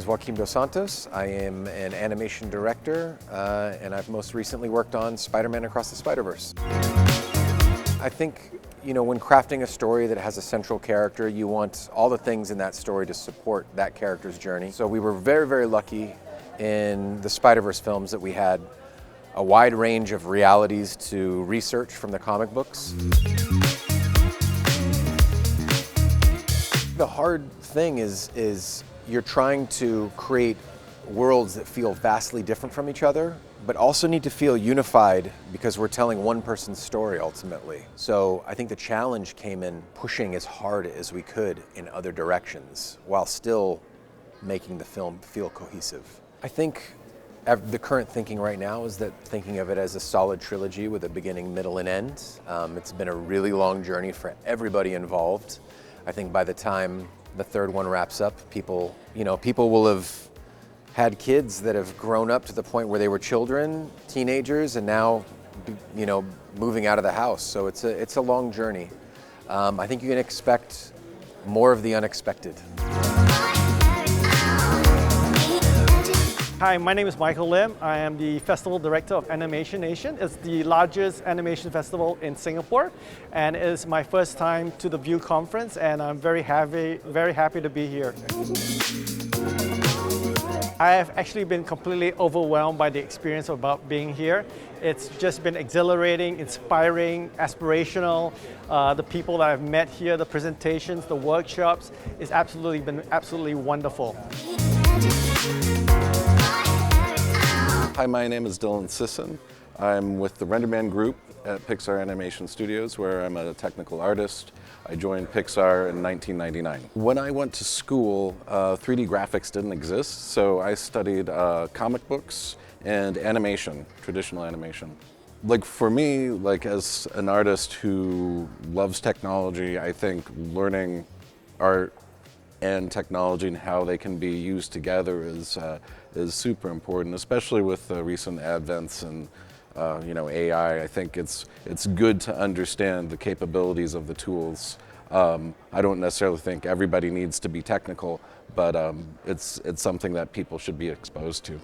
is Joaquim Dos Santos. I am an animation director, and I've most recently worked on Spider-Man Across the Spider-Verse. I think, when crafting a story that has a central character, you want all the things in that story to support that character's journey. So we were very, very lucky in the Spider-Verse films that we had a wide range of realities to research from the comic books. The hard thing is you're trying to create worlds that feel vastly different from each other, but also need to feel unified because we're telling one person's story ultimately. So I think the challenge came in pushing as hard as we could in other directions while still making the film feel cohesive. I think the current thinking right now is that thinking of it as a solid trilogy with a beginning, middle, and end. It's been a really long journey for everybody involved. I think by the time the third one wraps up, people will have had kids that have grown up to the point where they were children, teenagers, and now, moving out of the house. So it's a long journey. I think you can expect more of the unexpected. Hi, my name is Michael Lim. I am the Festival Director of Animation Nation. It's the largest animation festival in Singapore, and it's my first time to the View conference, and I'm very happy to be here. I have actually been completely overwhelmed by the experience about being here. It's just been exhilarating, inspiring, aspirational. The people that I've met here, the presentations, the workshops, it's been absolutely wonderful. Hi, my name is Dylan Sisson. I'm with the RenderMan Group at Pixar Animation Studios, where I'm a technical artist. I joined Pixar in 1999. When I went to school, 3D graphics didn't exist, so I studied comic books and animation, traditional animation. For me, as an artist who loves technology, I think learning art and technology and how they can be used together is super important, especially with the recent advents in AI. I think it's good to understand the capabilities of the tools. I don't necessarily think everybody needs to be technical, but it's something that people should be exposed to.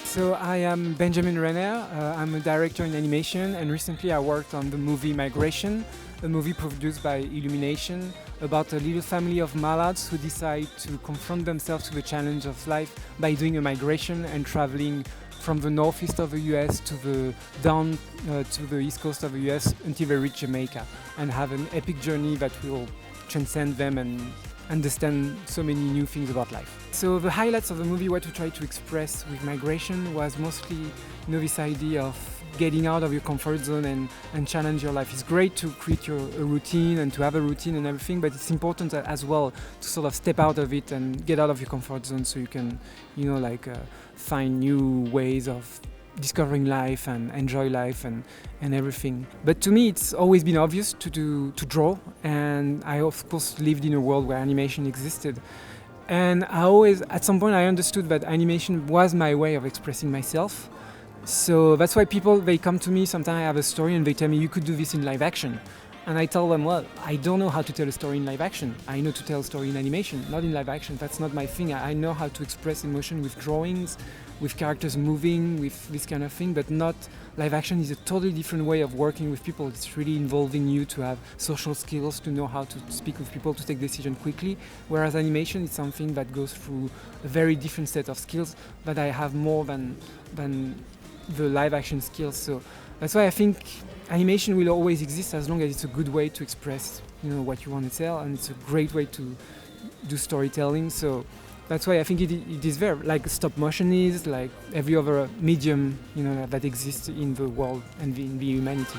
So I am Benjamin Renner. I'm a director in animation, and recently I worked on the movie Migration, a movie produced by Illumination about a little family of mallards who decide to confront themselves to the challenge of life by doing a migration and traveling from the northeast of the US to the east coast of the US until they reach Jamaica and have an epic journey that will transcend them and understand so many new things about life. So the highlights of the movie, what we tried to express with Migration was mostly this idea of getting out of your comfort zone and challenge your life. It's great to create a routine and to have a routine and everything, but it's important as well to sort of step out of it and get out of your comfort zone so you can, find new ways of discovering life and enjoy life and everything. But to me, it's always been obvious to draw, and I of course lived in a world where animation existed. And at some point I understood that animation was my way of expressing myself. So that's why they come to me, sometimes I have a story and they tell me, you could do this in live action. And I tell them, well, I don't know how to tell a story in live action. I know to tell a story in animation, not in live action. That's not my thing. I know how to express emotion with drawings, with characters moving, with this kind of thing, but not live action is a totally different way of working with people. It's really involving you to have social skills, to know how to speak with people, to take decisions quickly. Whereas animation is something that goes through a very different set of skills that I have more than the live action skills. So that's why I think animation will always exist as long as it's a good way to express, what you want to tell, and it's a great way to do storytelling. So that's why I think it is there, like stop motion is, like every other medium, that exists in the world and in the humanity.